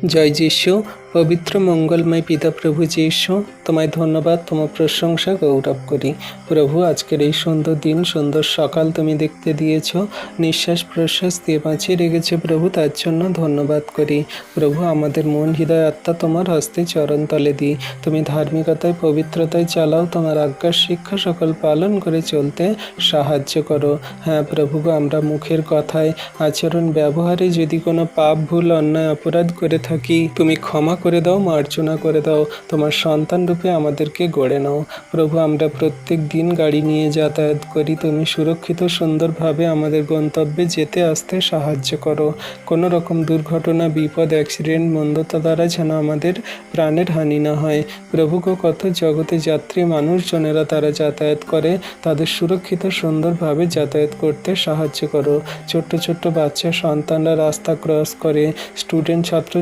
জয় যিশু। পবিত্র মঙ্গলময় পিতা প্রভু যিশু, তোমায় ধন্যবাদ, তোমার প্রশংসা গৌরব করি। প্রভু, আজকের এই সুন্দর দিন, সুন্দর সকাল তুমি দেখতে দিয়েছ, নিঃশ্বাস প্রশ্বাস দিয়ে বাঁচিয়ে রেখেছে প্রভু, তার জন্য ধন্যবাদ করি। প্রভু, আমাদের মন হৃদয় আত্মা তোমার হস্তে চরণ তলে দিই। তুমি ধার্মিকতায় পবিত্রতায় চালাও, তোমার আজ্ঞার শিক্ষা সকল পালন করে চলতে সাহায্য করো। হ্যাঁ প্রভু, আমরা মুখের কথায় আচরণ ব্যবহারে যদি কোনো পাপ ভুল অন্যায় অপরাধ করে থাকি, তুমি ক্ষমা করে দাও, মার্জনা করে দাও। তোমার সন্তান রূপে আমাদেরকে গড়ে নাও। প্রভু, আমরা প্রত্যেক দিন গাড়ি নিয়ে যাতায়াত করি, তুমি সুরক্ষিত সুন্দরভাবে আমাদের গন্তব্যে যেতে আসতে সাহায্য করো। কোনো রকম দুর্ঘটনা, বিপদ, অ্যাক্সিডেন্ট, মন্দতা দ্বারা যেন আমাদের প্রাণের হানি না হয়। প্রভু গো, কত জগতে যাত্রী মানুষজনেরা তারা যাতায়াত করে, তাদের সুরক্ষিত সুন্দরভাবে যাতায়াত করতে সাহায্য করো। ছোট্ট ছোট্ট বাচ্চা সন্তানরা রাস্তা ক্রস করে, স্টুডেন্ট ছাত্র